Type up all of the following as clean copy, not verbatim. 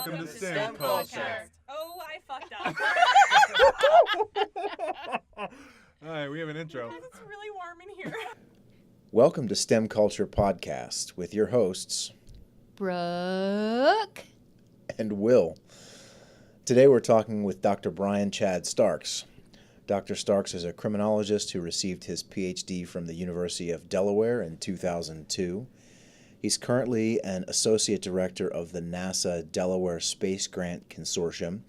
Welcome to STEMculture. Oh, I fucked up. All right, we have an intro. Because it's really warm in here. Welcome to STEMculture Podcast with your hosts, Brooke and Will. Today we're talking with Dr. Brian Chad Starks. Dr. Starks is a criminologist who received his Ph.D. from the University of Delaware in 2002. He's currently an associate director of the NASA Delaware Space Grant Consortium,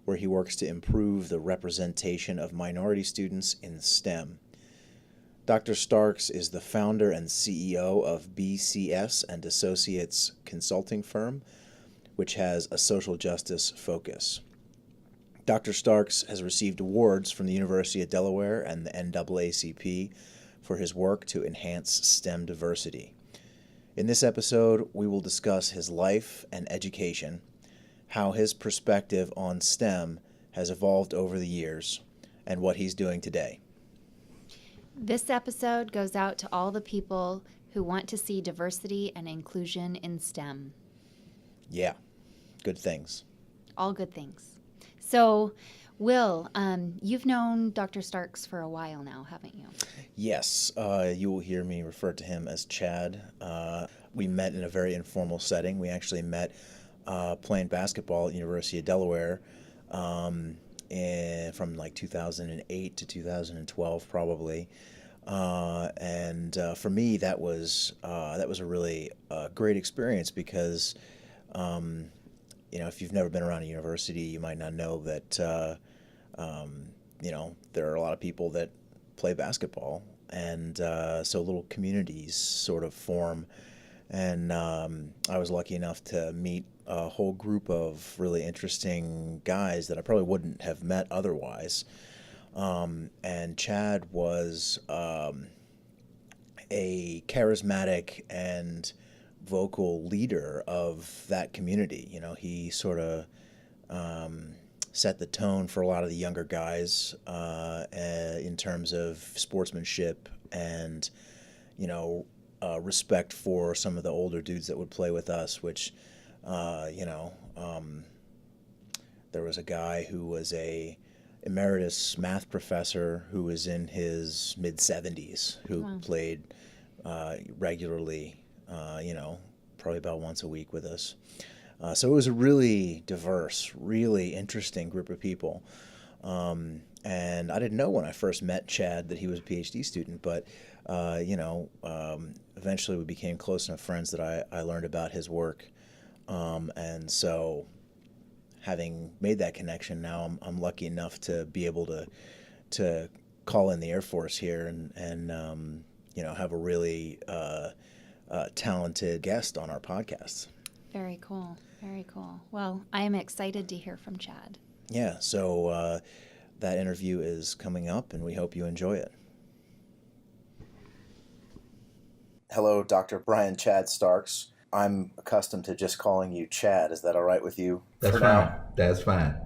where he works to improve the representation of minority students in STEM. Dr. Starks is the founder and CEO of BCS and Associates consulting firm, which has a social justice focus. Dr. Starks has received awards from the University of Delaware and the NAACP for his work to enhance STEM diversity. In this episode, we will discuss his life and education, how his perspective on STEM has evolved over the years, and what he's doing today. This episode goes out to all the people who want to see diversity and inclusion in STEM. Yeah, good things. All good things. So, Will, you've known Dr. Starks for a while now, haven't you? Yes, you will hear me refer to him as Chad. We met in a very informal setting. We actually met playing basketball at the University of Delaware from like 2008 to 2012 probably. And for me, that was a really great experience because if you've never been around a university, you might not know that, there are a lot of people that play basketball. And so little communities sort of form. And I was lucky enough to meet a whole group of really interesting guys that I probably wouldn't have met otherwise. And Chad was a charismatic and vocal leader of that community. You know, he sort of set the tone for a lot of the younger guys in terms of sportsmanship and, respect for some of the older dudes that would play with us, which, there was a guy who was a emeritus math professor who was in his mid-70s who Wow. played regularly, probably about once a week with us. So it was a really diverse, really interesting group of people. And I didn't know when I first met Chad that he was a PhD student, but, eventually we became close enough friends that I learned about his work. And so having made that connection, now I'm lucky enough to be able to call in the Air Force here and have a really talented guest on our podcast. Very cool. Very cool. Well, I am excited to hear from Chad. Yeah, so that interview is coming up, and we hope you enjoy it. Hello, Dr. Brian Chad Starks. I'm accustomed to just calling you Chad. Is that all right with you? That's for fine. now? That's fine.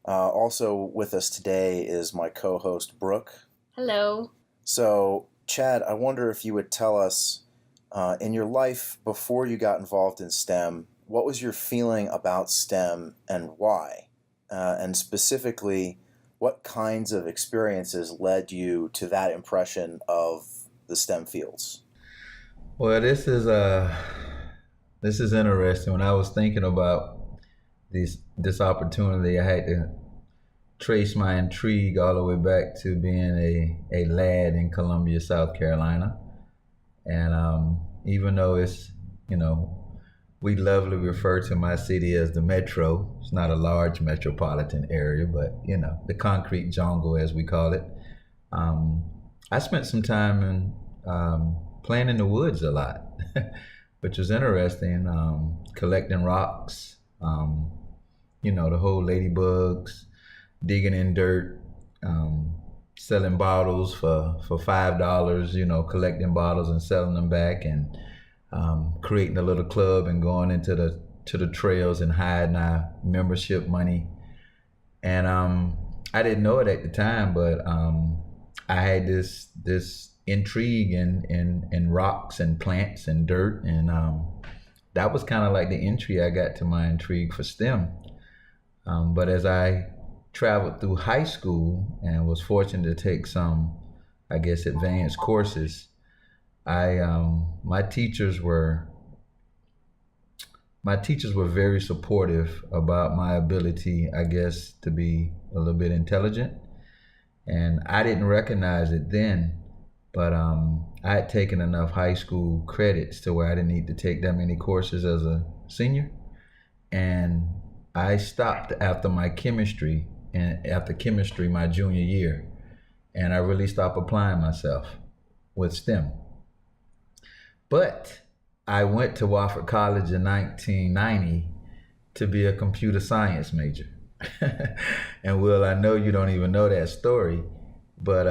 Also with us today is my co-host, Brooke. Hello. So, Chad, I wonder if you would tell us, in your life before you got involved in STEM, what was your feeling about STEM and why? And specifically, what kinds of experiences led you to that impression of the STEM fields? Well, this is interesting. When I was thinking about this opportunity, I had to trace my intrigue all the way back to being a lad in Columbia, South Carolina. And even though it's, we lovely refer to my city as the metro. It's not a large metropolitan area, but, the concrete jungle, as we call it. I spent some time in playing in the woods a lot, which was interesting, collecting rocks, the whole ladybugs, digging in dirt, selling bottles for $5, collecting bottles and selling them back, and creating a little club and going into the trails and hiding our membership money. And I didn't know it at the time, but I had this intrigue in rocks and plants and dirt, and that was kind of like the entry I got to my intrigue for STEM. But as I traveled through high school and was fortunate to take some, I guess, advanced courses, my teachers were very supportive about my ability, I guess, to be a little bit intelligent. And I didn't recognize it then, but I had taken enough high school credits to where I didn't need to take that many courses as a senior. And I stopped after chemistry my junior year. And I really stopped applying myself with STEM. But I went to Wofford College in 1990 to be a computer science major. And Will, I know you don't even know that story, but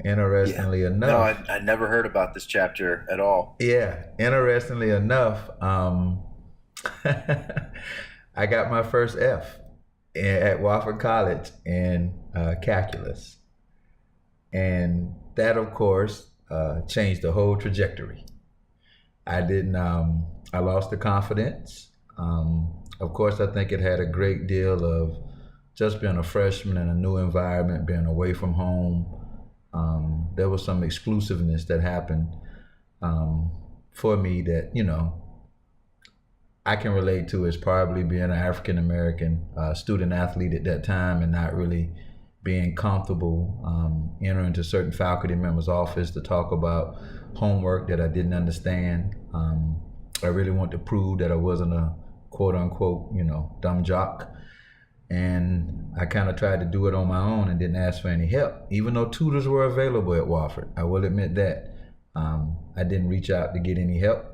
interestingly enough... No, I never heard about this chapter at all. Yeah, interestingly enough, I got my first F at Wofford College in calculus. And that, of course, changed the whole trajectory. I lost the confidence. Of course, I think it had a great deal of just being a freshman in a new environment, being away from home. There was some exclusiveness that happened for me that, I can relate to as probably being an African-American student athlete at that time and not really being comfortable entering into certain faculty members' office to talk about homework that I didn't understand. I really wanted to prove that I wasn't a quote unquote, dumb jock. And I kind of tried to do it on my own and didn't ask for any help, even though tutors were available at Wofford. I will admit that. I didn't reach out to get any help.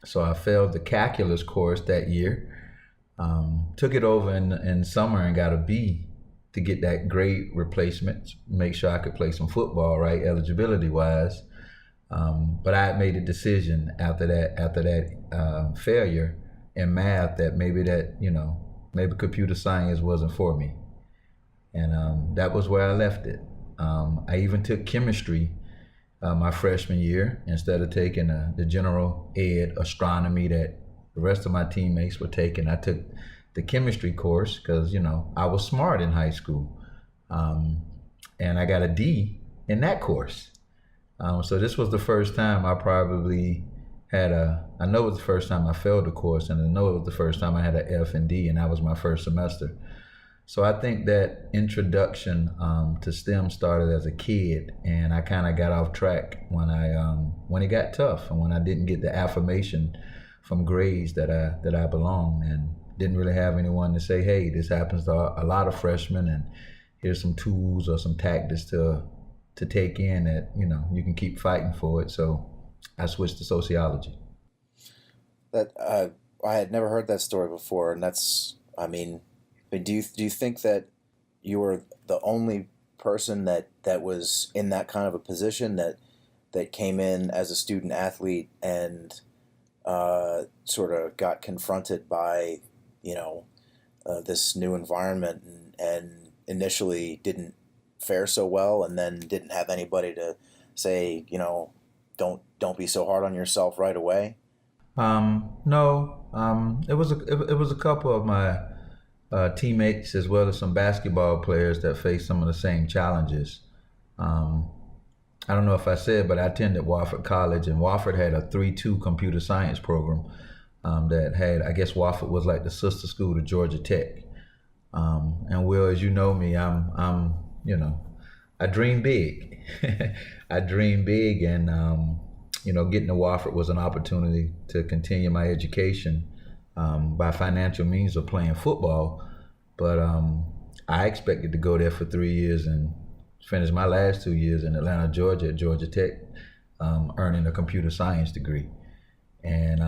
So I failed the calculus course that year, took it over in summer and got a B to get that grade replacement, make sure I could play some football, right, eligibility-wise. But I had made a decision after that failure in math that maybe computer science wasn't for me. And that was where I left it. I even took chemistry my freshman year instead of taking the general ed astronomy that the rest of my teammates were taking. I took the chemistry course because, I was smart in high school. And I got a D in that course. So this was the first time I probably had I know it was the first time I failed the course, and I know it was the first time I had an F and D, and that was my first semester. So I think that introduction to STEM started as a kid, and I kind of got off track when it got tough and when I didn't get the affirmation from grades that I belonged, and didn't really have anyone to say, hey, this happens to a lot of freshmen, and here's some tools or some tactics to take in that, you can keep fighting for it. So I switched to sociology. That I had never heard that story before, and do you think that you were the only person that was in that kind of a position that came in as a student athlete and sort of got confronted by this new environment and initially didn't fare so well, and then didn't have anybody to say, don't be so hard on yourself right away? No, it was a couple of my teammates as well as some basketball players that faced some of the same challenges. I don't know if I said, but I attended Wofford College, and Wofford had a 3-2 computer science program that had, I guess Wofford was like the sister school to Georgia Tech. And Will, as you know me, I dream big. I dream big, and getting to Wofford was an opportunity to continue my education by financial means of playing football. But I expected to go there for 3 years and finish my last 2 years in Atlanta, Georgia at Georgia Tech, earning a computer science degree. And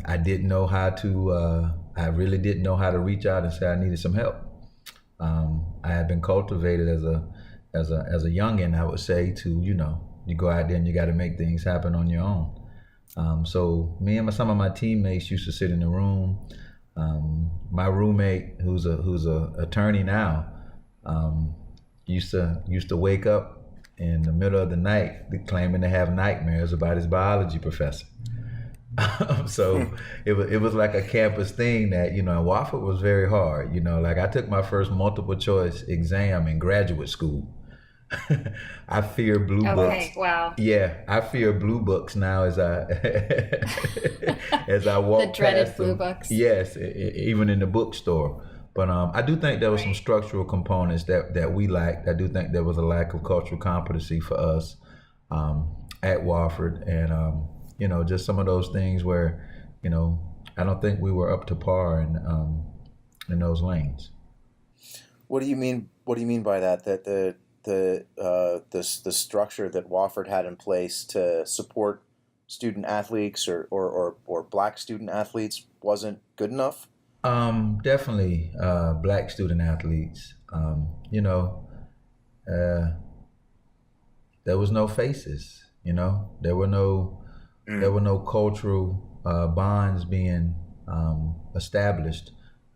I didn't know how to, I really didn't know how to reach out and say I needed some help. I had been cultivated as a youngin', I would say, to, you go out there and you got to make things happen on your own. So me and some of my teammates used to sit in the room. My roommate, who's a attorney now, used to wake up in the middle of the night claiming to have nightmares about his biology professor. So it was like a campus thing that, and Wofford was very hard. Like I took my first multiple choice exam in graduate school. I fear blue books. Okay, wow. Yeah, I fear blue books now as I as I walk The dreaded past blue them. books. Yes, even in the bookstore. But I do think there were some structural components that we lacked. I do think there was a lack of cultural competency for us at Wofford, and just some of those things where I don't think we were up to par in those lanes. What do you mean? What do you mean by that? That the structure that Wofford had in place to support student athletes or black student athletes wasn't good enough? Definitely black student athletes. There was no faces. There were no cultural bonds being established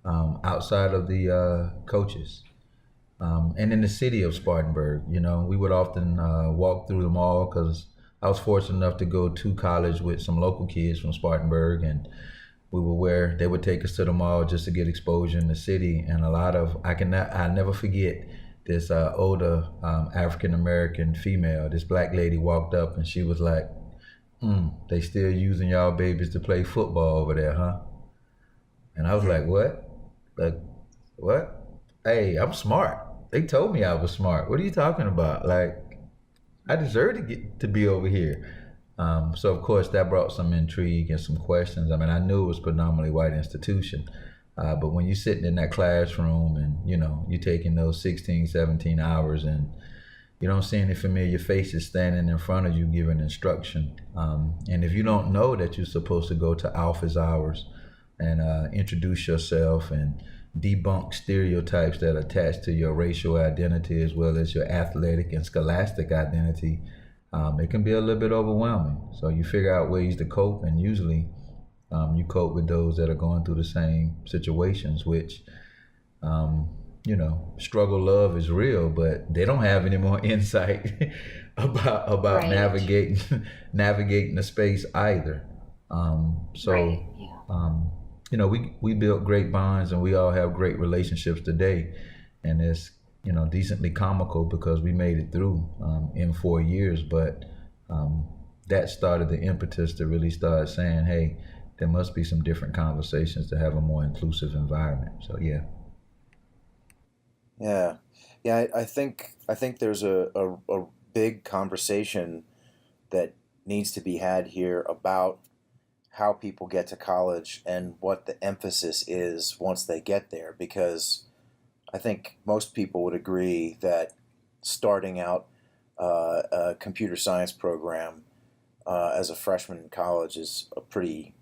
outside of the coaches. And in the city of Spartanburg, we would often walk through the mall because I was fortunate enough to go to college with some local kids from Spartanburg, and they would take us to the mall just to get exposure in the city. And I never forget this older African-American female, this black lady walked up and she was like, they still using y'all babies to play football over there, huh? And I was like, what? Like, what? Hey, I'm smart. They told me I was smart. What are you talking about? Like, I deserve to be over here. So of course that brought some intrigue and some questions. I mean, I knew it was predominantly white institution, but when you're sitting in that classroom and you're taking those 16, 17 hours and you don't see any familiar faces standing in front of you giving instruction, and if you don't know that you're supposed to go to office hours and introduce yourself and debunk stereotypes that attach to your racial identity as well as your athletic and scholastic identity, it can be a little bit overwhelming. So you figure out ways to cope, and usually you cope with those that are going through the same situations, which, struggle love is real, but they don't have any more insight about Right. navigating the space either. Right. Yeah. We built great bonds and we all have great relationships today, and it's decently comical because we made it through in 4 years, but that started the impetus to really start saying, hey, there must be some different conversations to have a more inclusive environment. So yeah. I think there's a big conversation that needs to be had here about how people get to college and what the emphasis is once they get there, because I think most people would agree that starting out a computer science program as a freshman in college is a pretty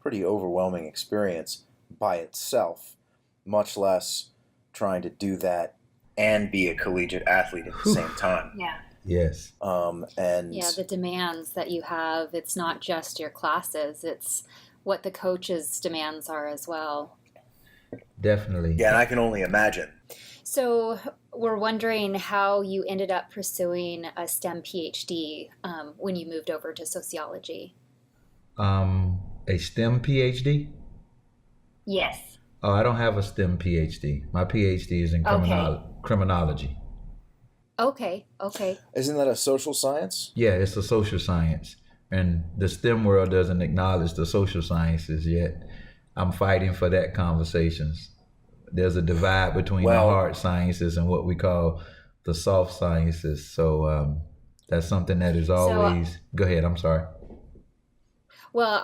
overwhelming experience by itself, much less trying to do that and be a collegiate athlete at the same time. Yeah. Yes. And the demands that you have, it's not just your classes, it's what the coach's demands are as well. Definitely. Yeah, and I can only imagine. So we're wondering how you ended up pursuing a STEM PhD when you moved over to sociology. A STEM PhD? Yes. Oh, I don't have a STEM PhD. My PhD is in criminology. Okay. Isn't that a social science? Yeah, it's a social science. And the STEM world doesn't acknowledge the social sciences yet. I'm fighting for that conversations. There's a divide between the hard sciences and what we call the soft sciences. So that's something that is always... Go ahead, I'm sorry. Well,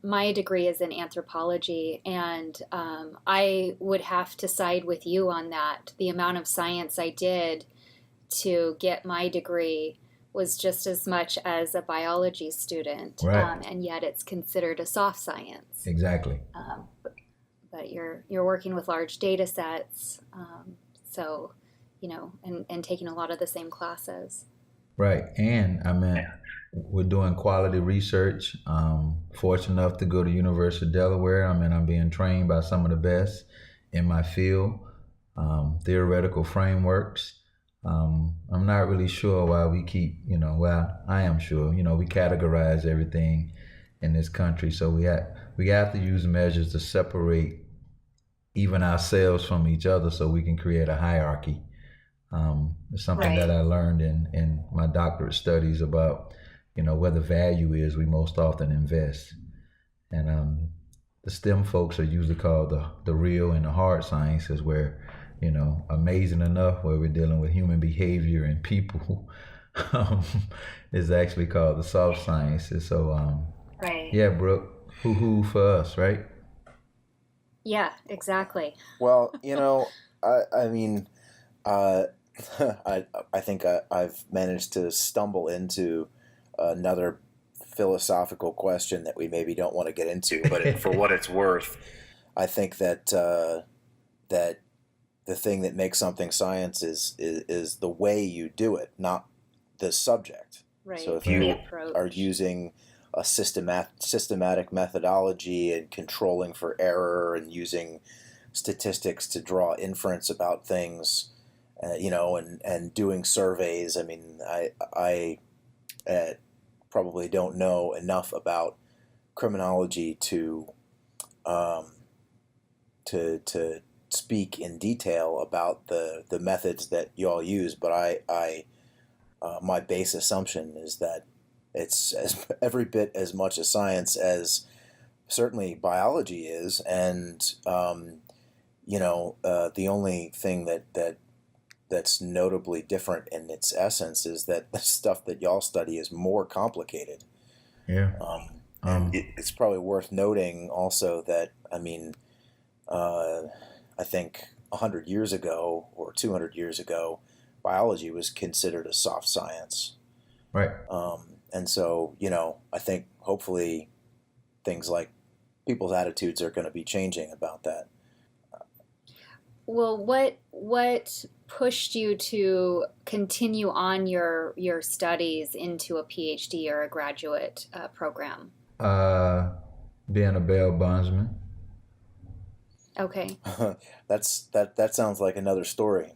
my degree is in anthropology, and I would have to side with you on that. The amount of science I did to get my degree was just as much as a biology student, right. And yet it's considered a soft science. Exactly. But you're working with large data sets, so and taking a lot of the same classes. Right, and I mean, we're doing quality research. Fortunate enough to go to University of Delaware. I mean, I'm being trained by some of the best in my field. Theoretical frameworks. I'm not really sure why we keep, I am sure, we categorize everything in this country. So we have to use measures to separate even ourselves from each other so we can create a hierarchy. It's something that I learned in my doctorate studies about, where the value is, we most often invest. And the STEM folks are usually called the real and the hard sciences, where, amazing enough, where we're dealing with human behavior and people, is actually called the soft sciences. So, yeah, Brooke, hoo-hoo for us, right? Yeah, exactly. Well, I mean, I think I've managed to stumble into another philosophical question that we maybe don't want to get into, but for what it's worth, I think that that the thing that makes something science is the way you do it, not the subject. Right. So if you approach. are using a systematic methodology and controlling for error and using statistics to draw inference about things, and doing surveys. I mean, I probably don't know enough about criminology to speak in detail about the methods that y'all use, but I my base assumption is that it's every bit as much a science as certainly biology is, and the only thing that's notably different in its essence is that the stuff that y'all study is more complicated. Yeah. It's probably worth noting also that, I mean, I think 100 years ago or 200 years ago, biology was considered a soft science. Right. And so, I think hopefully things like people's attitudes are going to be changing about that. Well, what pushed you to continue on your studies into a PhD or a graduate program? Being a bail bondsman. Okay. That sounds like another story.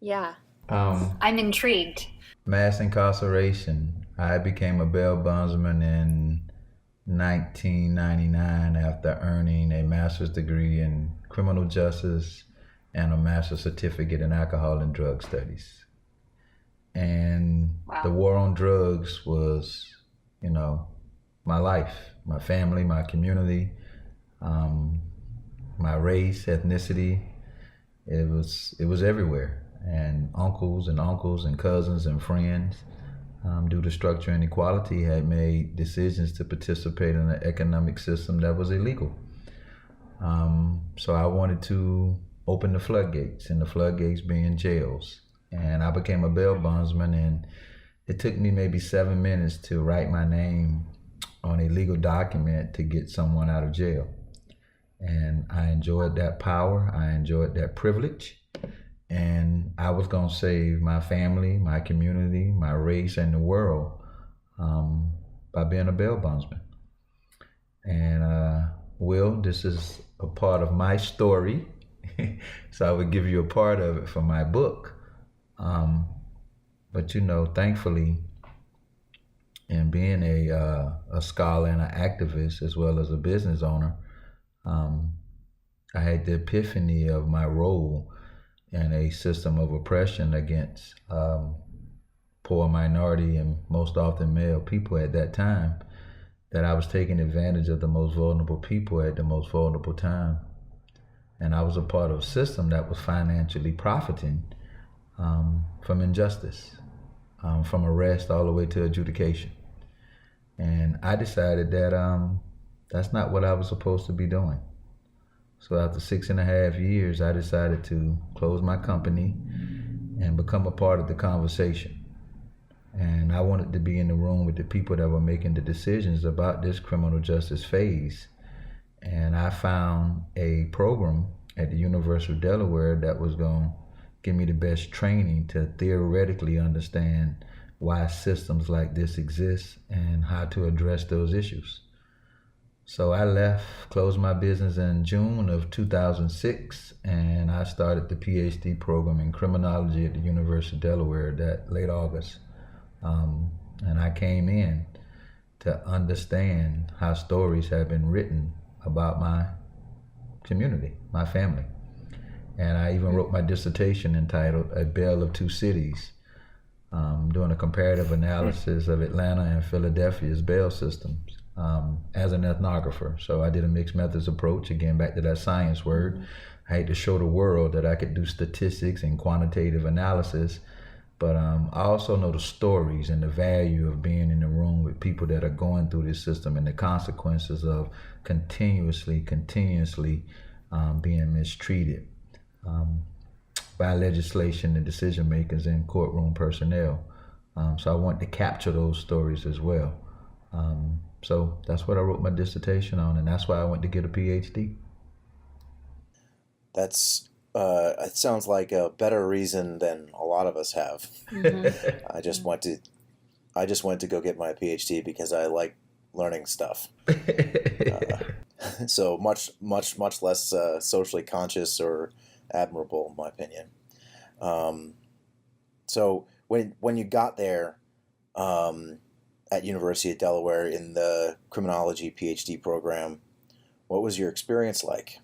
Yeah. I'm intrigued. Mass incarceration. I became a bail bondsman in 1999 after earning a master's degree in criminal justice and a master's certificate in alcohol and drug studies. And the war on drugs was, my life, my family, my community, my race, ethnicity. It was everywhere. And uncles and cousins and friends, due to structure and equality, had made decisions to participate in an economic system that was illegal. So I wanted to open the floodgates, and the floodgates being jails. And I became a bail bondsman, and it took me maybe 7 minutes to write my name on a legal document to get someone out of jail. And I enjoyed that power, I enjoyed that privilege, and I was gonna save my family, my community, my race, and the world by being a bail bondsman. And Will, this is a part of my story. So I would give you a part of it for my book. But thankfully, in being a scholar and an activist as well as a business owner, I had the epiphany of my role in a system of oppression against poor minority and most often male people at that time, that I was taking advantage of the most vulnerable people at the most vulnerable time. And I was a part of a system that was financially profiting from injustice, from arrest all the way to adjudication. And I decided that that's not what I was supposed to be doing. So after 6.5 years, I decided to close my company and become a part of the conversation. And I wanted to be in the room with the people that were making the decisions about this criminal justice phase. And I found a program at the University of Delaware that was going to give me the best training to theoretically understand why systems like this exist and how to address those issues. So I left, closed my business in June of 2006, and I started the Ph.D. program in criminology at the University of Delaware that late August. And I came in to understand how stories have been written about my community, my family. And I even wrote my dissertation entitled A Belle of Two Cities, doing a comparative analysis of Atlanta and Philadelphia's bail systems as an ethnographer. So I did a mixed methods approach, again, back to that science word. I had to show the world that I could do statistics and quantitative analysis, but I also know the stories and the value of being in the room with people that are going through this system and the consequences of continuously being mistreated by legislation and decision makers and courtroom personnel. So I want to capture those stories as well. So that's what I wrote my dissertation on, and that's why I went to get a Ph.D. That's it sounds like a better reason than a lot of us have. Mm-hmm. I just went to go get my PhD because I like learning stuff. So much less socially conscious or admirable, in my opinion. So when you got there at University of Delaware in the Criminology PhD program, what was your experience like?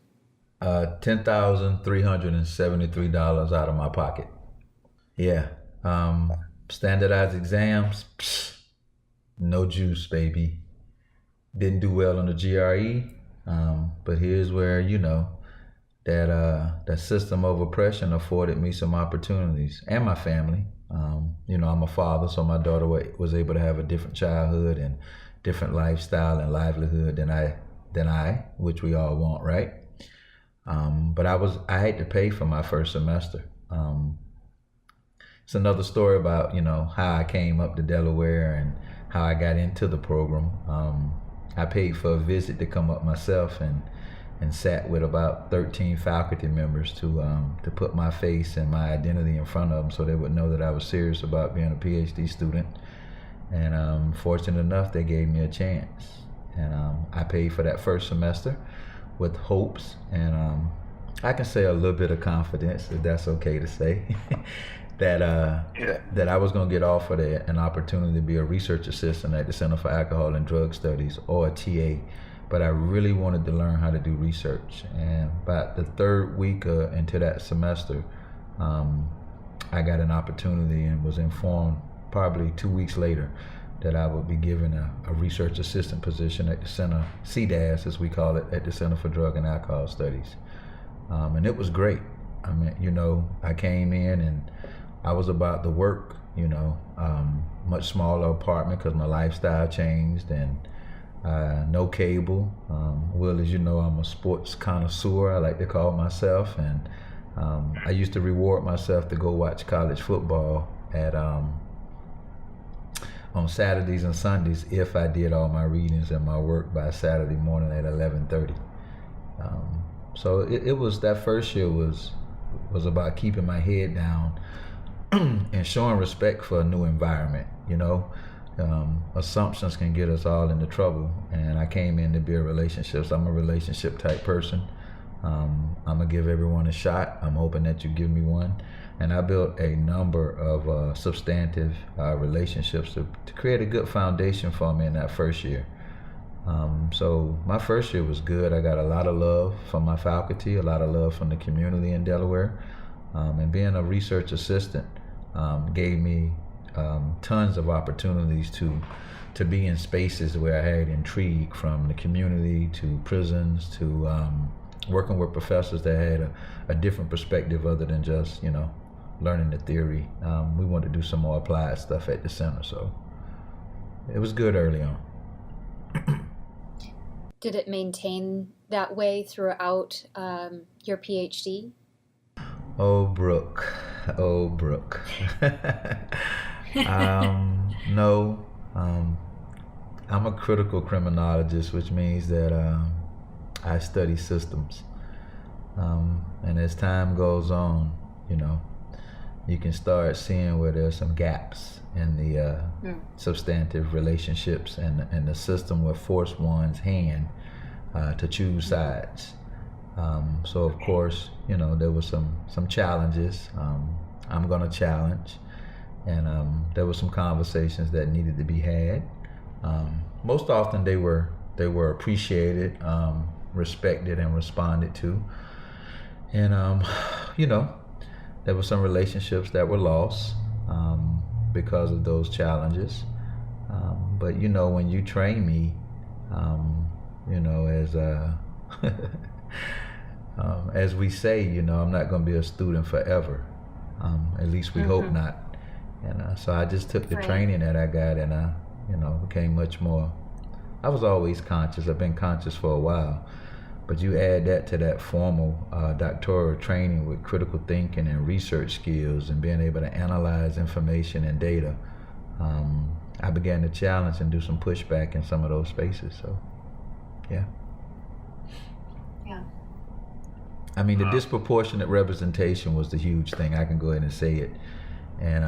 $10,373 out of my pocket. Yeah. Standardized exams, no juice, baby. Didn't do well on the GRE, but here's where, that system of oppression afforded me some opportunities, and my family. I'm a father, so my daughter was able to have a different childhood and different lifestyle and livelihood than I, which we all want, right? But I had to pay for my first semester. It's another story about, how I came up to Delaware and how I got into the program. I paid for a visit to come up myself and sat with about 13 faculty members to put my face and my identity in front of them so they would know that I was serious about being a PhD student. And fortunate enough, they gave me a chance. And I paid for that first semester with hopes and I can say a little bit of confidence, if that's okay to say, that I was going to get offered an opportunity to be a research assistant at the Center for Alcohol and Drug Studies, or a TA. But I really wanted to learn how to do research. And about the third week into that semester, I got an opportunity and was informed probably 2 weeks later that I would be given a research assistant position at the Center, CDAS as we call it, at the Center for Drug and Alcohol Studies. And it was great. I mean, I came in and I was about to work, much smaller apartment because my lifestyle changed, and no cable. Will, as you know, I'm a sports connoisseur, I like to call myself, and I used to reward myself to go watch college football on Saturdays and Sundays if I did all my readings and my work by Saturday morning at 11:30. So it was, that first year was about keeping my head down and showing respect for a new environment. Assumptions can get us all into trouble, and I came in to build relationships. I'm a relationship type person. I'm gonna give everyone a shot. I'm hoping that you give me one. And I built a number of substantive relationships to create a good foundation for me in that first year. So my first year was good. I got a lot of love from my faculty, a lot of love from the community in Delaware. And being a research assistant gave me tons of opportunities to be in spaces where I had intrigue, from the community to prisons to working with professors that had a different perspective other than just, learning the theory. We wanted to do some more applied stuff at the center, so it was good early on. Did it maintain that way throughout your PhD? Oh, Brooke. No. I'm a critical criminologist, which means that I study systems. And as time goes on, you can start seeing where there's some gaps in the substantive relationships, and the system will force one's hand to choose sides. So of course, there were some challenges. I'm gonna challenge, and there were some conversations that needed to be had. Most often they were appreciated, respected, and responded to. And there were some relationships that were lost because of those challenges. But when you train me, as as we say, I'm not going to be a student forever. At least we hope not. And so I just took the training that I got, and I, became much more. I was always conscious. I've been conscious for a while. But you add that to that formal doctoral training with critical thinking and research skills and being able to analyze information and data. I began to challenge and do some pushback in some of those spaces. So, yeah. Yeah. I mean, the disproportionate representation was the huge thing. I can go ahead and say it. And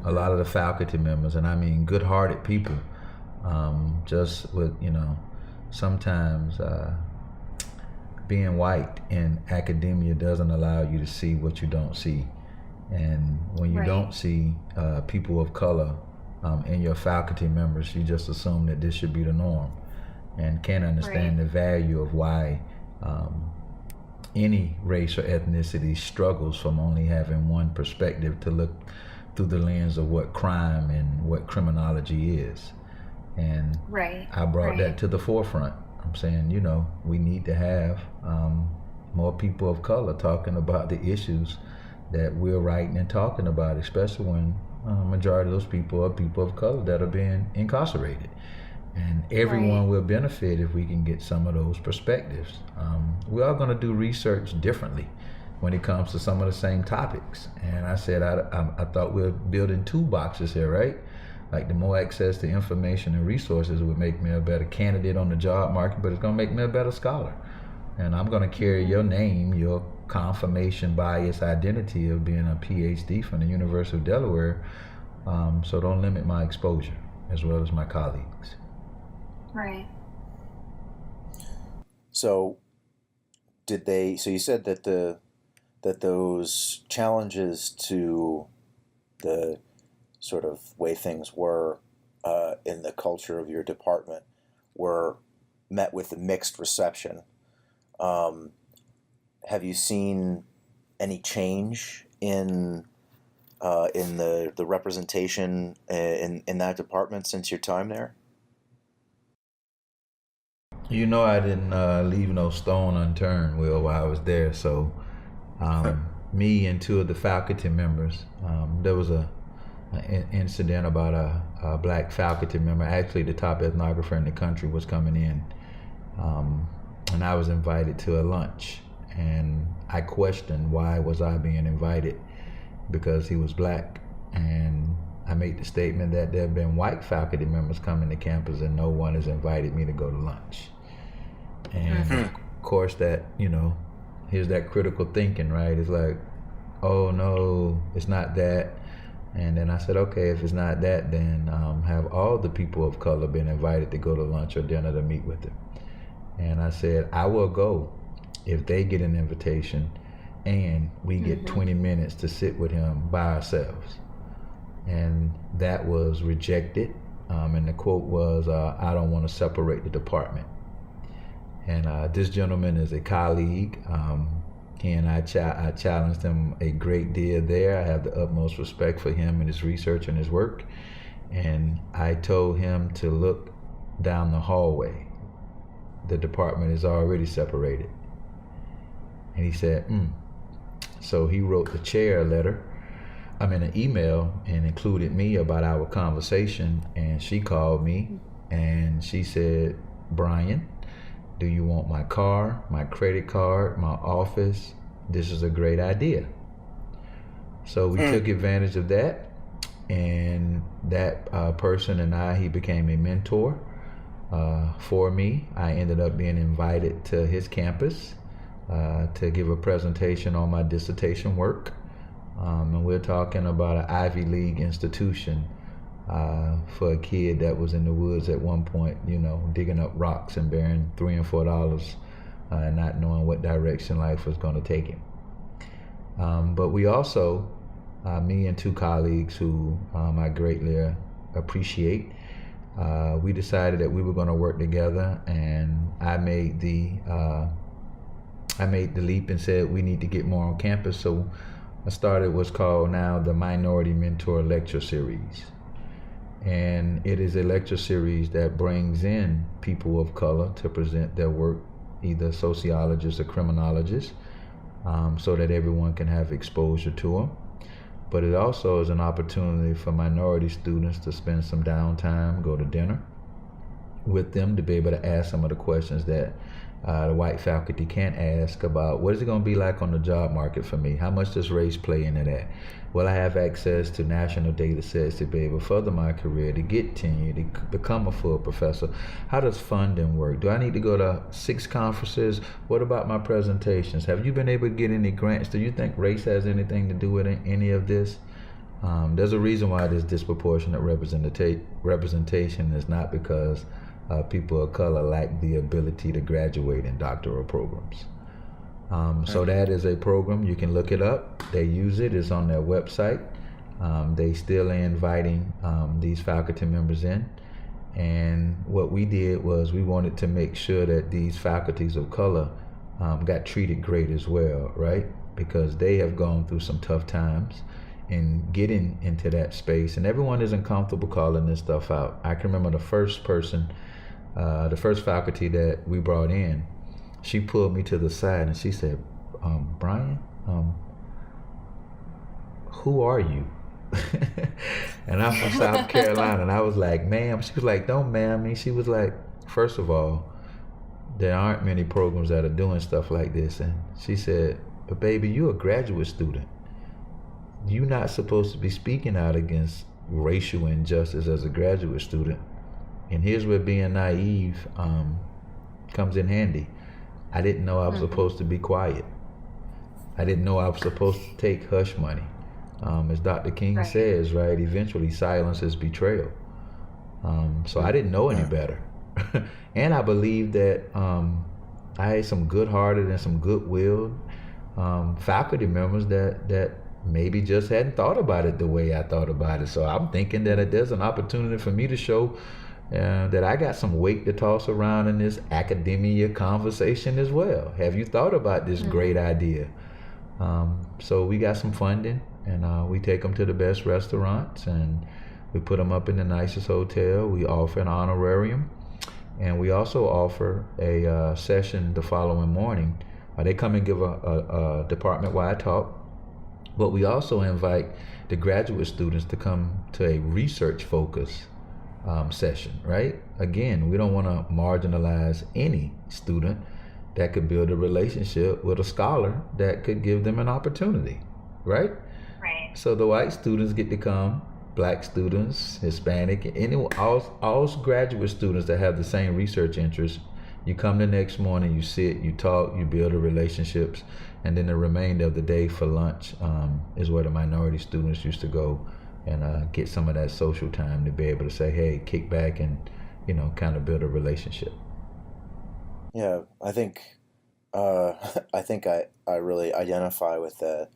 a lot of the faculty members, and I mean good-hearted people, just with, sometimes being white in academia doesn't allow you to see what you don't see. And when you don't see people of color in your faculty members, you just assume that this should be the norm and can't understand the value of why any race or ethnicity struggles from only having one perspective to look through the lens of what crime and what criminology is. And I brought that to the forefront. I'm saying, we need to have more people of color talking about the issues that we're writing and talking about, especially when majority of those people are people of color that are being incarcerated. And everyone will benefit if we can get some of those perspectives. We are going to do research differently when it comes to some of the same topics. And I said, I thought we were building two boxes here, right? Like the more access to information and resources would make me a better candidate on the job market, but it's going to make me a better scholar. And I'm going to carry your name, your confirmation bias identity of being a Ph.D. from the University of Delaware. So don't limit my exposure as well as my colleagues. Right. So so you said that those challenges to the sort of way things were in the culture of your department were met with a mixed reception. Have you seen any change in the representation in that department since your time there? I didn't leave no stone unturned, Will, while I was there. So me and two of the faculty members, there was an incident about a black faculty member. Actually, the top ethnographer in the country was coming in, and I was invited to a lunch. And I questioned why was I being invited, because he was black. And I made the statement that there have been white faculty members coming to campus and no one has invited me to go to lunch. And of course that, here's that critical thinking, right? It's like, oh no, it's not that. And then I said, okay, if it's not that, then have all the people of color been invited to go to lunch or dinner to meet with him? And I said, I will go if they get an invitation and we get 20 minutes to sit with him by ourselves. And that was rejected. And the quote was, I don't want to separate the department. And this gentleman is a colleague. He and I challenged him a great deal there. I have the utmost respect for him and his research and his work. And I told him to look down the hallway. The department is already separated. And he said, So he wrote the chair an email, and included me about our conversation. And she called me and she said, Brian, do you want my car, my credit card, my office? This is a great idea. So we took advantage of that. And that person and he became a mentor for me. I ended up being invited to his campus to give a presentation on my dissertation work. And we're talking about an Ivy League institution for a kid that was in the woods at one point, digging up rocks and bearing $3 and $4 and not knowing what direction life was going to take him. But we also, me and two colleagues who I greatly appreciate, we decided that we were going to work together, and I made the leap and said we need to get more on campus. So I started what's called now the Minority Mentor Lecture Series. And it is a lecture series that brings in people of color to present their work, either sociologists or criminologists, so that everyone can have exposure to them. But it also is an opportunity for minority students to spend some downtime, go to dinner with them, to be able to ask some of the questions that the white faculty can't ask about what is it going to be like on the job market for me? How much does race play into that? Will I have access to national data sets to be able to further my career, to get tenure, to become a full professor? How does funding work? Do I need to go to 6 conferences? What about my presentations? Have you been able to get any grants? Do you think race has anything to do with any of this? There's a reason why there's disproportionate representation. Is not because people of color lack the ability to graduate in doctoral programs. So that is a program. You can look it up. They use it. It's on their website. They still are inviting these faculty members in. And what we did was we wanted to make sure that these faculties of color got treated great as well, right? Because they have gone through some tough times in getting into that space. And everyone isn't comfortable calling this stuff out. I can remember the first faculty that we brought in, she pulled me to the side and she said, Brian, who are you? And I'm from South Carolina. And I was like, ma'am. She was like, don't ma'am me. She was like, first of all, there aren't many programs that are doing stuff like this. And she said, but baby, you're a graduate student. You're not supposed to be speaking out against racial injustice as a graduate student. And here's where being naive comes in handy. I didn't know I was supposed to be quiet. I didn't know I was supposed to take hush money. As Dr. King says, right, eventually silence is betrayal. So I didn't know any better. And I believe that I had some good-hearted and some good-willed faculty members that maybe just hadn't thought about it the way I thought about it. So I'm thinking that there's an opportunity for me to show that I got some weight to toss around in this academia conversation as well. Have you thought about this great idea? So we got some funding, and we take them to the best restaurants, and we put them up in the nicest hotel. We offer an honorarium, and we also offer a session the following morning. They come and give a department-wide talk, but we also invite the graduate students to come to a research focus session, right? Again, we don't want to marginalize any student that could build a relationship with a scholar that could give them an opportunity, right? Right. So the white students get to come, black students, Hispanic, all graduate students that have the same research interests. You come the next morning, you sit, you talk, you build the relationships, and then the remainder of the day for lunch is where the minority students used to go and get some of that social time to be able to say, hey, kick back and, kind of build a relationship. Yeah, I think I really identify with that.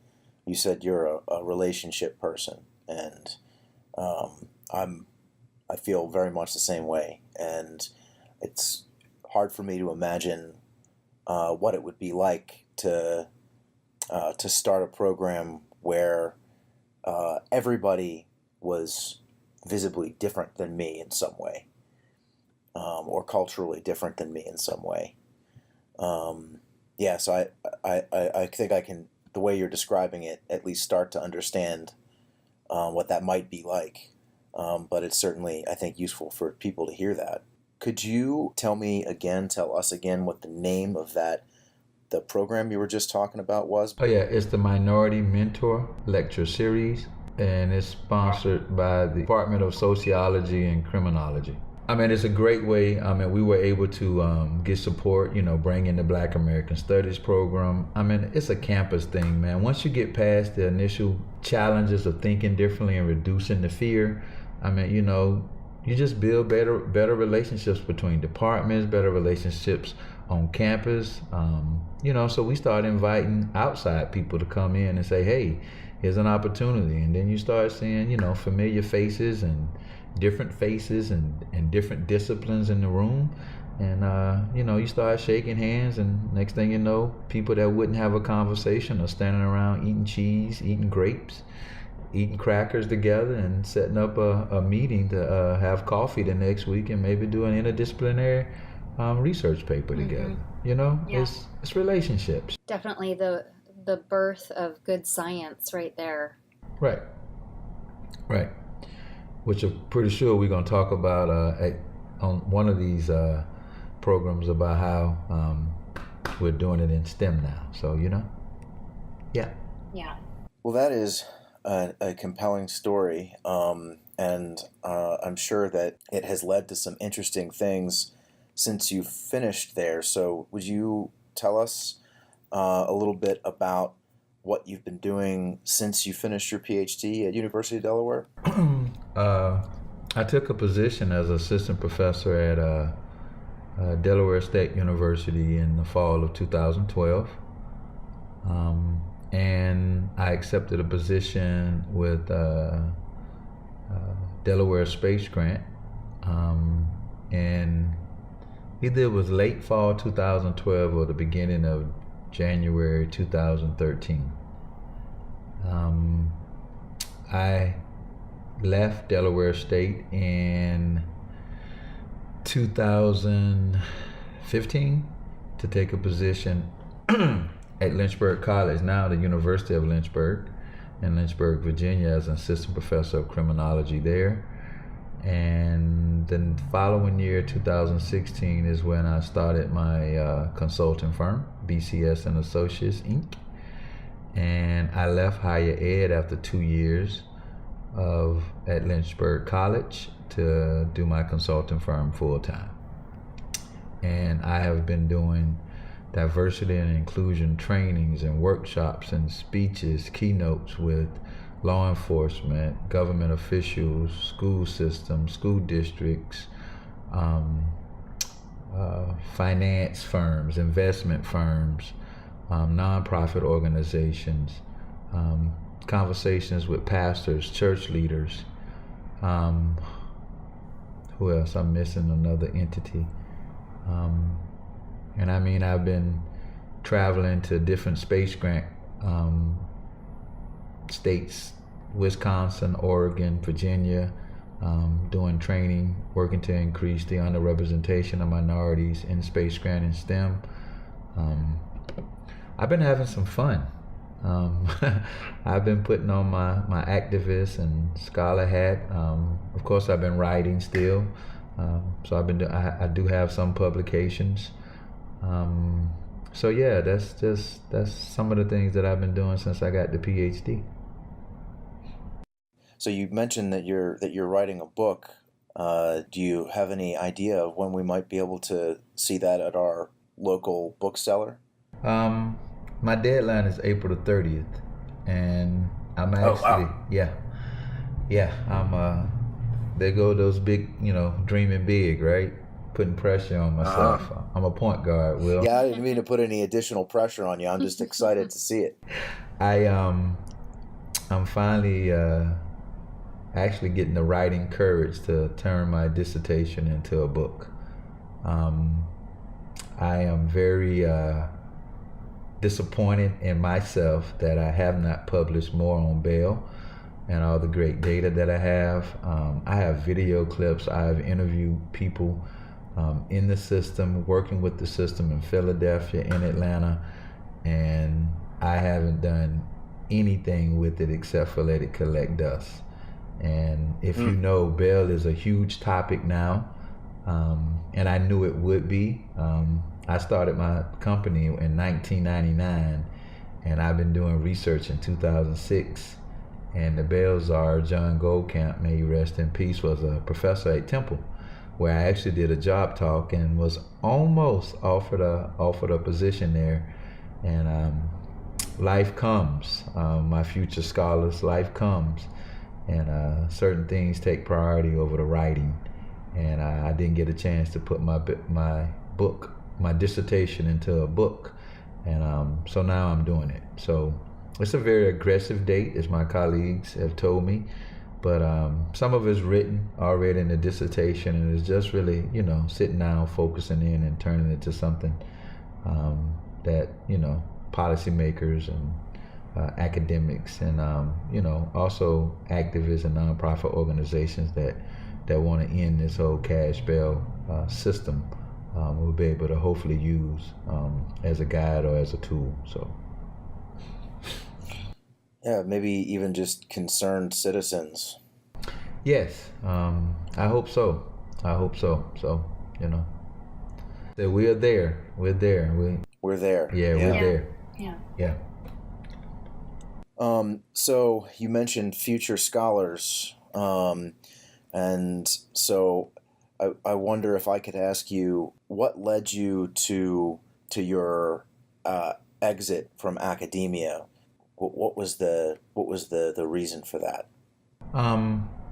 You said you're a relationship person, and I feel very much the same way. And it's hard for me to imagine what it would be like to start a program where everybody was visibly different than me in some way, or culturally different than me in some way. So I think I can, the way you're describing it, at least start to understand what that might be like. But it's certainly, I think, useful for people to hear that. Could you tell us again what the name of the program you were just talking about was? Oh yeah, it's the Minority Mentor Lecture Series, and it's sponsored by the Department of Sociology and Criminology. It's a great way. We were able to get support, bring in the Black American Studies program. It's a campus thing, man. Once you get past the initial challenges of thinking differently and reducing the fear, you just build better relationships between departments, better relationships on campus. So we started inviting outside people to come in and say, hey, here's an opportunity. And then you start seeing, familiar faces and different faces and different disciplines in the room. And, you start shaking hands, and next thing you know, people that wouldn't have a conversation are standing around eating cheese, eating grapes, eating crackers together, and setting up a meeting to have coffee the next week and maybe do an interdisciplinary research paper together. Yeah. It's relationships. Definitely the birth of good science right there. Right. Which I'm pretty sure we're going to talk about on one of these programs about how we're doing it in STEM now. So, yeah. Well, that is a compelling story, and I'm sure that it has led to some interesting things since you finished there. So would you tell us a little bit about what you've been doing since you finished your Ph.D. at University of Delaware? I took a position as assistant professor at Delaware State University in the fall of 2012. And I accepted a position with Delaware Space Grant. And either it was late fall 2012 or the beginning of January 2013. I left Delaware State in 2015 to take a position at Lynchburg College, now the University of Lynchburg, in Lynchburg, Virginia, as an assistant professor of criminology there. And then the following year, 2016, is when I started my consulting firm, BCS and Associates, Inc. And I left higher ed after 2 years at Lynchburg College to do my consulting firm full time. And I have been doing diversity and inclusion trainings and workshops and speeches, keynotes with law enforcement, government officials, school systems, school districts, finance firms, investment firms, nonprofit organizations, conversations with pastors, church leaders. Who else? I'm missing another entity. And I mean, I've been traveling to different space grant states, Wisconsin, Oregon, Virginia, doing training, working to increase the underrepresentation of minorities in space grant and STEM. I've been having some fun. I've been putting on my activist and scholar hat. Of course, I've been writing still. So I do have some publications. So yeah, that's some of the things that I've been doing since I got the PhD. So you mentioned that you're writing a book. Do you have any idea of when we might be able to see that at our local bookseller? My deadline is April the 30th, and I'm actually I'm there go those big, dreaming big, right? Putting pressure on myself. I'm a point guard, Will. Yeah, I didn't mean to put any additional pressure on you. I'm just excited to see it. I'm finally actually getting the writing courage to turn my dissertation into a book. I am very disappointed in myself that I have not published more on bail and all the great data that I have. I have video clips. I've interviewed people in the system, working with the system in Philadelphia, in Atlanta, and I haven't done anything with it except for let it collect dust. And if you know, bail is a huge topic now, and I knew it would be. I started my company in 1999, and I've been doing research in 2006. And the bail czar, John Goldkamp, may he rest in peace, was a professor at Temple, where I actually did a job talk and was almost offered a position there. And life comes, my future scholars, life comes, and certain things take priority over the writing. And I didn't get a chance to put my dissertation into a book, and so now I'm doing it. So it's a very aggressive date, as my colleagues have told me, But some of it's written already in the dissertation, and it's just really, sitting down, focusing in, and turning it to something that, policymakers and academics and, also activists and nonprofit organizations that want to end this whole cash bail system will be able to hopefully use as a guide or as a tool. So. Yeah, maybe even just concerned citizens. Yes, I hope so. So, that we're there. We're there. We're there. Yeah, we're there. Yeah. So you mentioned future scholars, and so I wonder if I could ask you what led you to your exit from academia. What was the reason for that?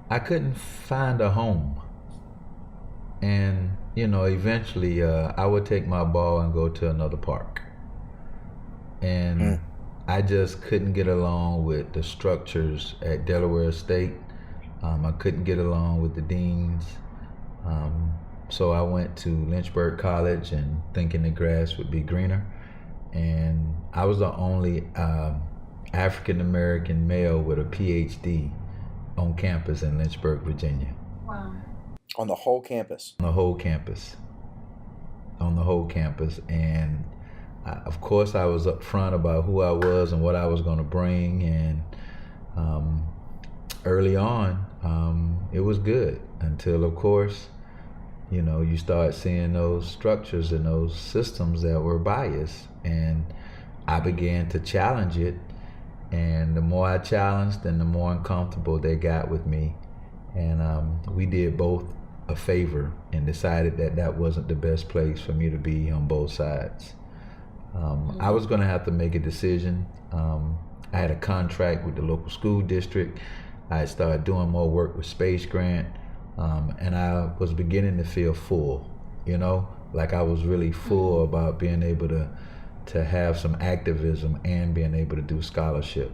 I couldn't find a home, and eventually I would take my ball and go to another park, and I just couldn't get along with the structures at Delaware State. I couldn't get along with the deans, so I went to Lynchburg College and thinking the grass would be greener, and I was the only African-American male with a Ph.D. on campus in Lynchburg, Virginia. Wow. On the whole campus? On the whole campus. And of course I was upfront about who I was and what I was going to bring, and early on it was good until, of course, you start seeing those structures and those systems that were biased, and I began to challenge it. And the more I challenged, and the more uncomfortable they got with me. And we did both a favor and decided that wasn't the best place for me to be on both sides. I was going to have to make a decision. I had a contract with the local school district. I had started doing more work with Space Grant, and I was beginning to feel full, like I was really full about being able to have some activism and being able to do scholarship.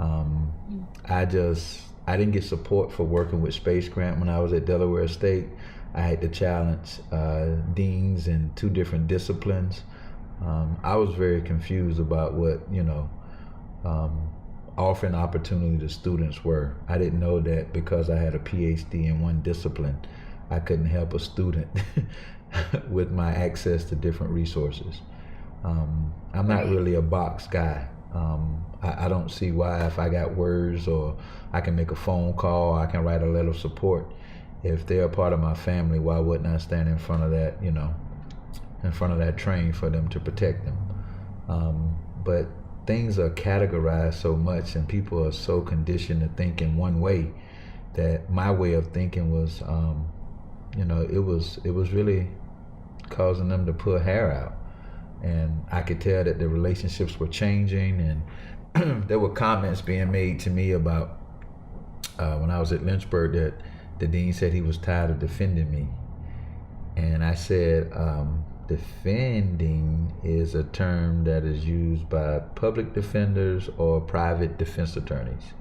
I didn't get support for working with Space Grant when I was at Delaware State. I had to challenge deans in 2 different disciplines. I was very confused about what, offering opportunity to students were. I didn't know that because I had a PhD in one discipline, I couldn't help a student with my access to different resources. I'm not really a box guy. I don't see why, if I got words or I can make a phone call, I can write a letter of support, if they're a part of my family, why wouldn't I stand in front of that, in front of that train for them to protect them? But things are categorized so much, and people are so conditioned to think in one way, that my way of thinking was, it was really causing them to pull hair out. And I could tell that the relationships were changing, and there were comments being made to me about when I was at Lynchburg that the dean said he was tired of defending me. And I said, defending is a term that is used by public defenders or private defense attorneys.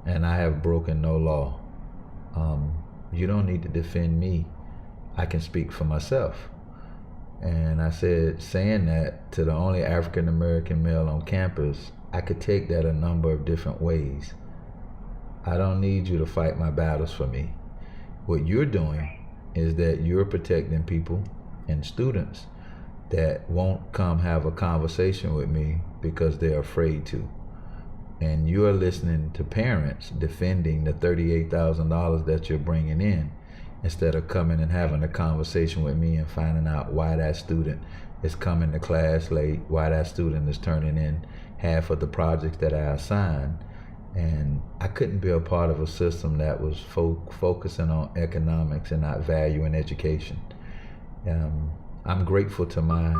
And I have broken no law. You don't need to defend me. I can speak for myself. And I said, saying that to the only African American male on campus, I could take that a number of different ways. I don't need you to fight my battles for me. What you're doing is that you're protecting people and students that won't come have a conversation with me because they're afraid to. And you're listening to parents defending the $38,000 that you're bringing in, instead of coming and having a conversation with me and finding out why that student is coming to class late, why that student is turning in half of the projects that I assigned. And I couldn't be a part of a system that was focusing on economics and not valuing education. I'm grateful to my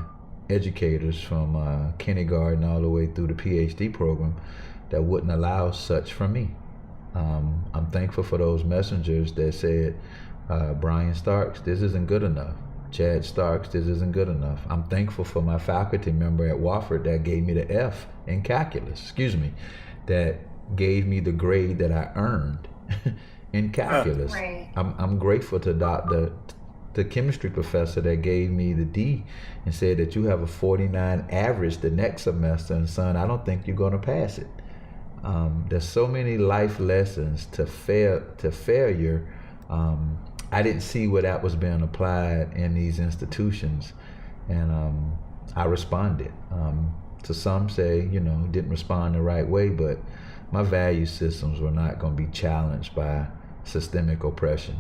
educators from kindergarten all the way through the PhD program that wouldn't allow such from me. I'm thankful for those messengers that said, Brian Starks, this isn't good enough. Chad Starks, this isn't good enough. I'm thankful for my faculty member at Wofford that gave me the F in calculus, that gave me the grade that I earned in calculus. Right. I'm grateful to the chemistry professor that gave me the D and said that you have a 49 average the next semester, and son, I don't think you're going to pass it. There's so many life lessons to failure. I didn't see where that was being applied in these institutions, and I responded. To some say, didn't respond the right way, but my value systems were not going to be challenged by systemic oppression.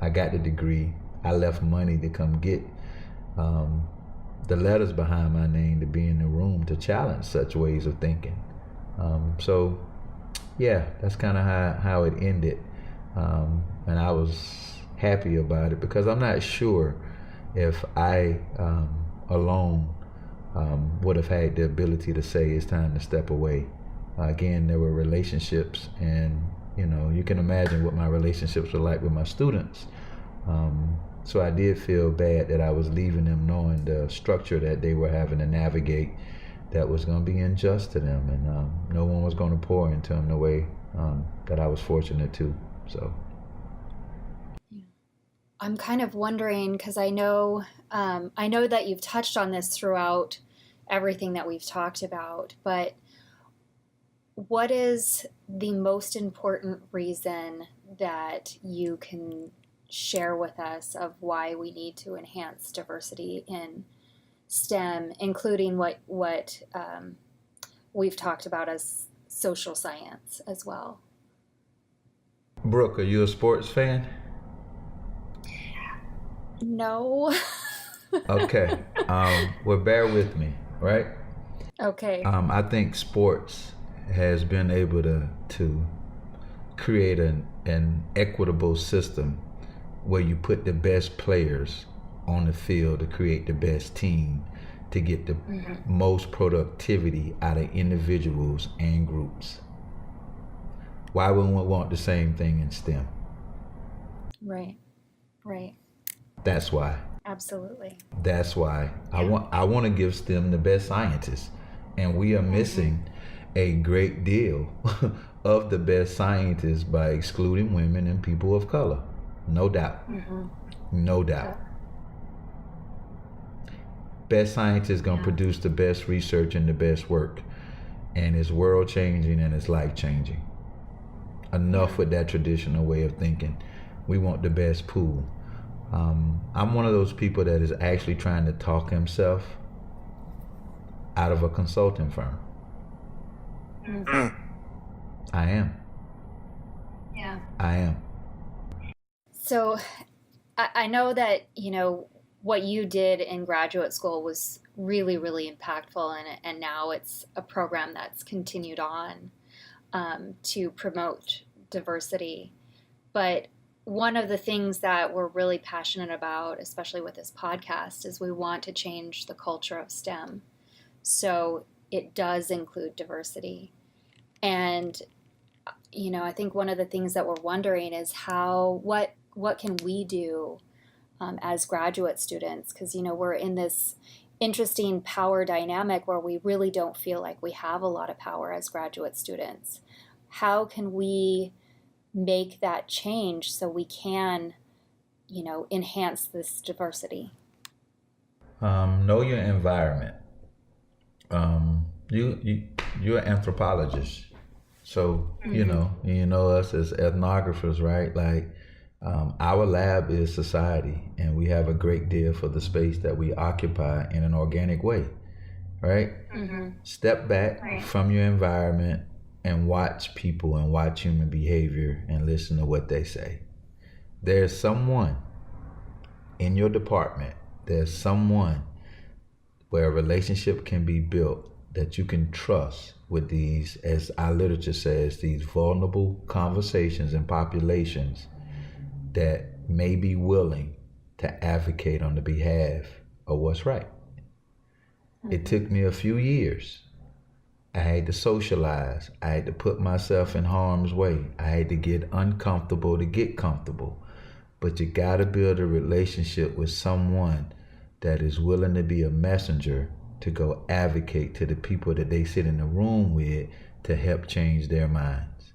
I got the degree. I left money to come get the letters behind my name to be in the room to challenge such ways of thinking. So, yeah, that's kind of how it ended. And I was happy about it because I'm not sure if I alone would have had the ability to say it's time to step away. Again, there were relationships, and you can imagine what my relationships were like with my students. So I did feel bad that I was leaving them knowing the structure that they were having to navigate that was going to be unjust to them, and no one was going to pour into them the way that I was fortunate to. So I'm kind of wondering, because I know that you've touched on this throughout everything that we've talked about, but what is the most important reason that you can share with us of why we need to enhance diversity in STEM, including what we've talked about as social science as well? Brooke, are you a sports fan? No. Okay. Well, bear with me, right? Okay. I think sports has been able to create an equitable system where you put the best players on the field to create the best team to get the most productivity out of individuals and groups. Why wouldn't we want the same thing in STEM? Right. That's why. Absolutely. That's why. Yeah. I want to give STEM the best scientists, and we are missing a great deal of the best scientists by excluding women and people of color. No doubt. No doubt. Best scientists gonna produce the best research and the best work, and it's world changing and it's life changing. Enough with that traditional way of thinking. We want the best pool. I'm one of those people that is actually trying to talk himself out of a consulting firm. I am. Yeah. I am. So I know that, what you did in graduate school was really, really impactful, and now it's a program that's continued on to promote diversity. But one of the things that we're really passionate about, especially with this podcast, is we want to change the culture of STEM. So it does include diversity. And, I think one of the things that we're wondering is what can we do as graduate students? Because, we're in this interesting power dynamic where we really don't feel like we have a lot of power as graduate students. How can we make that change so we can, enhance this diversity? Know your environment. You're an anthropologist, so you know us as ethnographers, right? Like our lab is society, and we have a great deal for the space that we occupy in an organic way, right? Step back from your environment and watch people and watch human behavior and listen to what they say. There's someone in your department, there's someone where a relationship can be built that you can trust with these, as our literature says, these vulnerable conversations and populations that may be willing to advocate on the behalf of what's right. It took me a few years. I had to socialize. I had to put myself in harm's way. I had to get uncomfortable to get comfortable. But you gotta build a relationship with someone that is willing to be a messenger to go advocate to the people that they sit in the room with to help change their minds.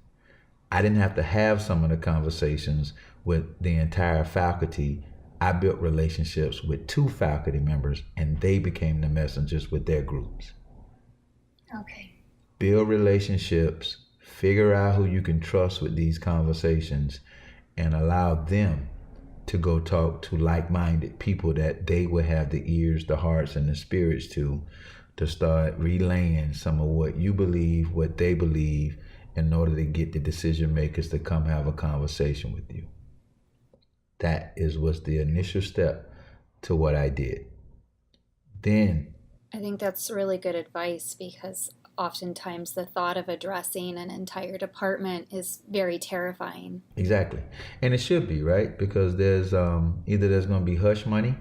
I didn't have to have some of the conversations with the entire faculty. I built relationships with 2 faculty members, and they became the messengers with their groups. Okay. Build relationships, figure out who you can trust with these conversations, and allow them to go talk to like-minded people that they will have the ears, the hearts, and the spirits to start relaying some of what you believe, what they believe, in order to get the decision makers to come have a conversation with you. That was the initial step to what I did. Then I think that's really good advice, because oftentimes the thought of addressing an entire department is very terrifying. Exactly. And it should be, right? Because there's either there's going to be hush money,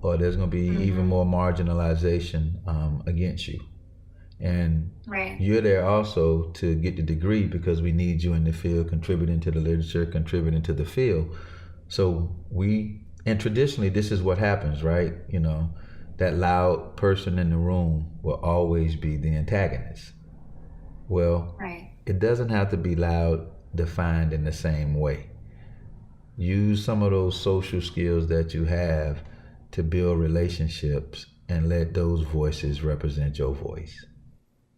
or there's going to be even more marginalization against you. And Right. you're there also to get the degree, because we need you in the field, contributing to the literature, contributing to the field. So and traditionally this is what happens, right? You know, that loud person in the room will always be the antagonist. Well, Right. it doesn't have to be loud, defined in the same way. Use some of those social skills that you have to build relationships, and let those voices represent your voice.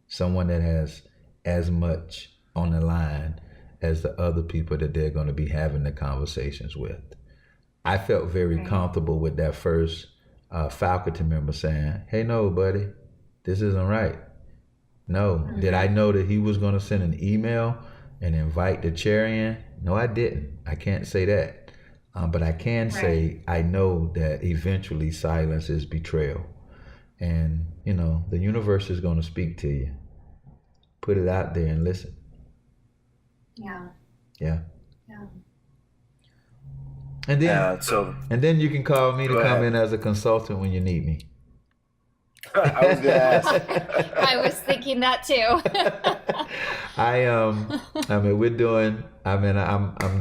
Someone that has as much on the line as the other people that they're going to be having the conversations with. I felt very comfortable with that first faculty member saying, "Hey, no, buddy, this isn't right." No. Did I know that he was going to send an email and invite the chair in? No, I didn't. I can't say that. But I can say I know that eventually silence is betrayal. And, you know, the universe is going to speak to you. Put it out there and listen. Yeah. Yeah. Yeah. And then, and then you can call me to Go come ahead. in as a consultant when you need me. I was gonna ask. I was thinking that too. I'm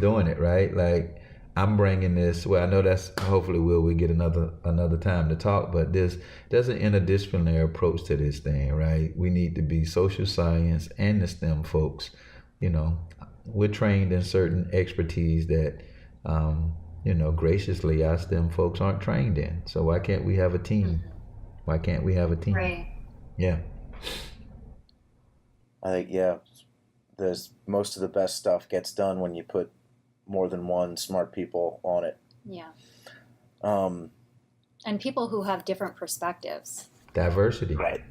doing it, right? Like, I'm bringing this. Well, I know that's hopefully we get another time to talk, but there's an interdisciplinary approach to this thing, right? We need to be social science and the STEM folks. You know, we're trained in certain expertise that, graciously our STEM folks aren't trained in. So why can't we have a team? Why can't we have a team? Right. Yeah. I think, there's most of the best stuff gets done when you put more than one smart people on it. Yeah. Um, And people who have different perspectives. Diversity. right.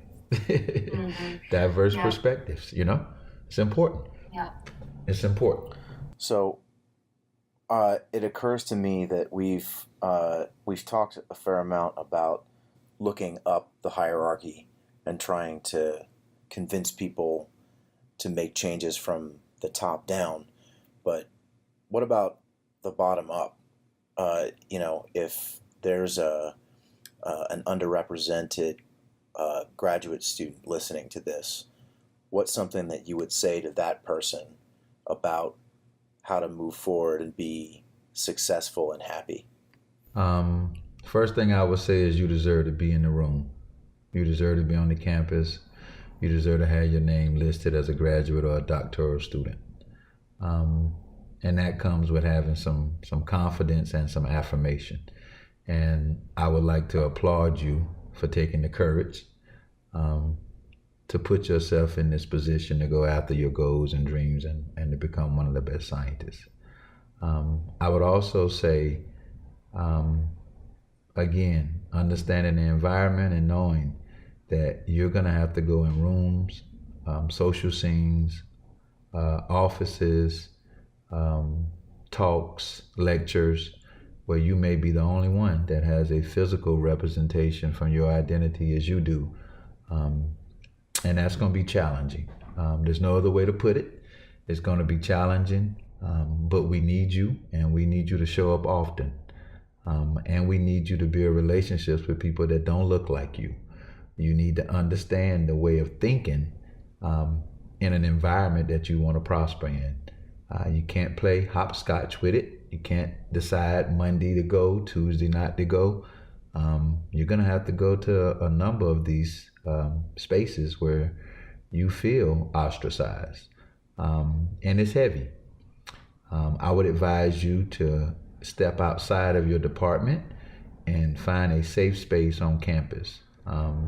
Diverse Yeah. perspectives, it's important. Yeah. It's important. So it occurs to me that we've talked a fair amount about looking up the hierarchy and trying to convince people to make changes from the top down. But what about the bottom up? If there's an underrepresented graduate student listening to this, what's something that you would say to that person about how to move forward and be successful and happy? First thing I would say is you deserve to be in the room. You deserve to be on the campus. You deserve to have your name listed as a graduate or a doctoral student. And that comes with having some confidence and some affirmation. And I would like to applaud you for taking the courage to put yourself in this position to go after your goals and dreams and to become one of the best scientists. I would also say, again, understanding the environment and knowing that you're going to have to go in rooms, social scenes, offices, talks, lectures, where you may be the only one that has a physical representation from your identity as you do. And that's going to be challenging. There's no other way to put it. It's going to be challenging, but we need you, and we need you to show up often. And we need you to build relationships with people that don't look like you. You need to understand the way of thinking in an environment that you want to prosper in. You can't play hopscotch with it. You can't decide Monday to go, Tuesday not to go. You're going to have to go to a number of these spaces where you feel ostracized. And it's heavy. I would advise you to step outside of your department and find a safe space on campus,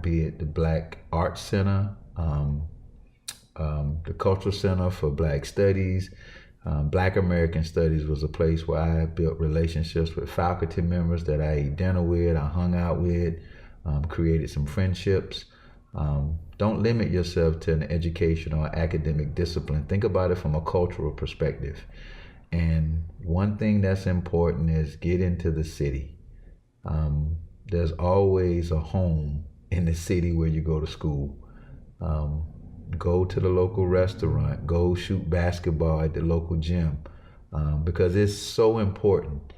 be it the Black Arts Center, the Cultural Center for Black Studies. Black American Studies was a place where I built relationships with faculty members that I ate dinner with, I hung out with, created some friendships. Don't limit yourself to an educational or academic discipline. Think about it from a cultural perspective. And one thing that's important is get into the city. There's always a home in the city where you go to school. Go to the local restaurant, go shoot basketball at the local gym, because it's so important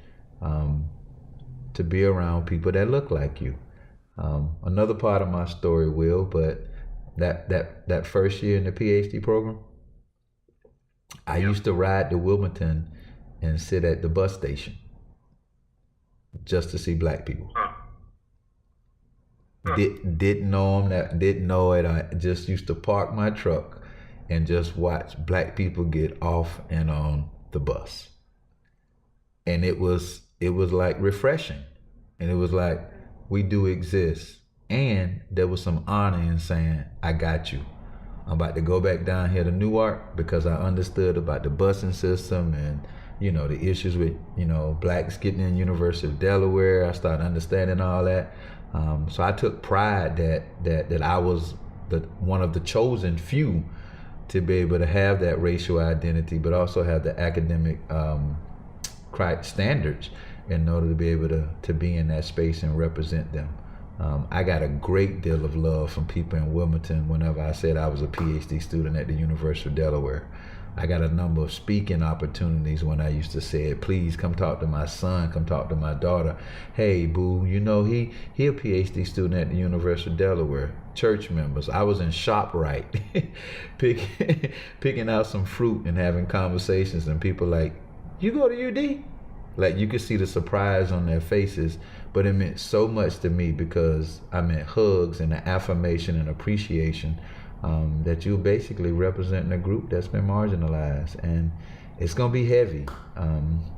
to be around people that look like you. Another part of my story, Will, but that first year in the Ph.D. program, I used to ride to Wilmington and sit at the bus station just to see black people. Didn't know them, didn't know it. I just used to park my truck and just watch black people get off and on the bus. And it was like refreshing. And it was like, we do exist. And there was some honor in saying, I got you. I'm about to go back down here to Newark because I understood about the busing system and, the issues with, blacks getting in University of Delaware. I started understanding all that. So I took pride that I was one of the chosen few to be able to have that racial identity, but also have the academic standards in order to be able to be in that space and represent them. I got a great deal of love from people in Wilmington whenever I said I was a PhD student at the University of Delaware. I got a number of speaking opportunities when I used to say, please come talk to my son, come talk to my daughter. Hey, boo, he a PhD student at the University of Delaware. Church members. I was in ShopRite picking out some fruit and having conversations, and people like, you go to UD? Like, you could see the surprise on their faces, but it meant so much to me because I meant hugs and the affirmation and appreciation that you're basically representing a group that's been marginalized. And it's going to be heavy,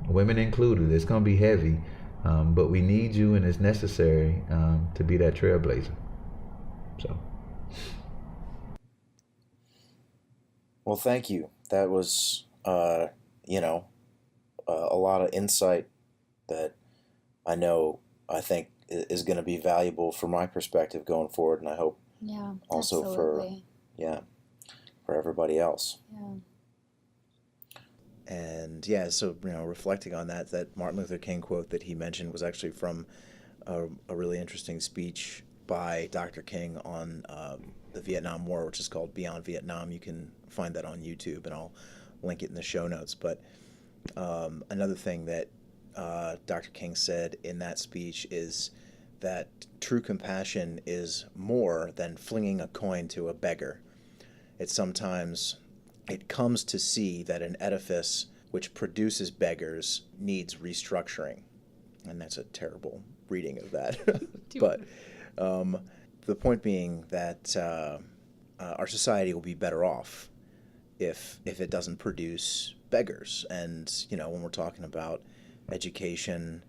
women included. It's going to be heavy, but we need you, and it's necessary to be that trailblazer. So. Well, thank you. That was, a lot of insight that I think is going to be valuable for my perspective going forward, and I hope also absolutely. for everybody else. Yeah. And so reflecting on that Martin Luther King quote that he mentioned was actually from a really interesting speech by Dr. King on the Vietnam War, which is called Beyond Vietnam. You can find that on YouTube, and I'll link it in the show notes. But another thing that Dr. King said in that speech is that true compassion is more than flinging a coin to a beggar. It comes to see that an edifice which produces beggars needs restructuring. And that's a terrible reading of that. But the point being that our society will be better off if it doesn't produce beggars. And, when we're talking about education,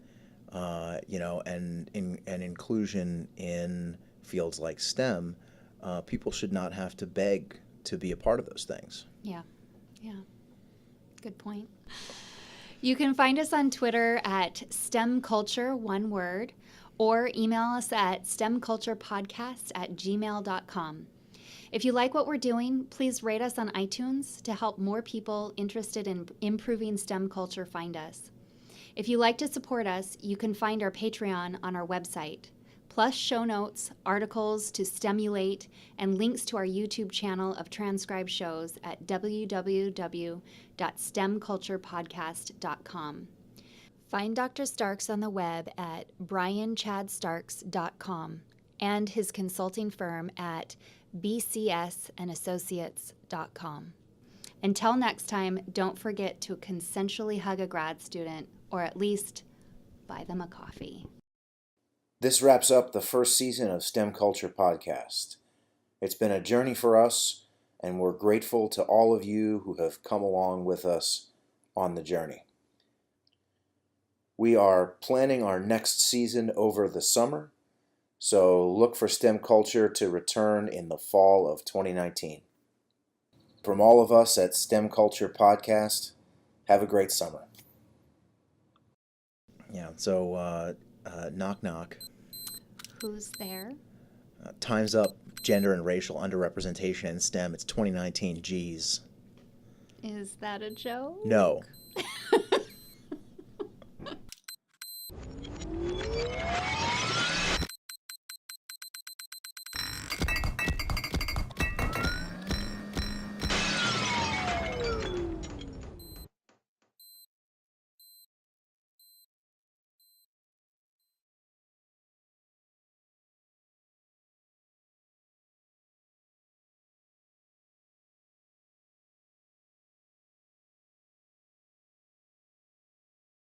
and inclusion in fields like STEM, people should not have to beg to be a part of those things. Yeah. Good point. You can find us on Twitter at STEMculture, one word, or email us at STEMculturepodcast@gmail.com. If you like what we're doing, please rate us on iTunes to help more people interested in improving STEM culture find us. If you like to support us, you can find our Patreon on our website, plus show notes, articles to stimulate, and links to our YouTube channel of transcribed shows at www.stemculturepodcast.com. Find Dr. Starks on the web at brianchadstarks.com and his consulting firm at bcsassociates.com. Until next time, don't forget to consensually hug a grad student, or at least buy them a coffee. This wraps up the first season of STEMculture Podcast. It's been a journey for us, and we're grateful to all of you who have come along with us on the journey. We are planning our next season over the summer, so look for STEMculture to return in the fall of 2019. From all of us at STEMculture Podcast, have a great summer. Yeah, so knock knock. Who's there? Time's up. Gender and racial underrepresentation in STEM. It's 2019. Geez. Is that a joke? No.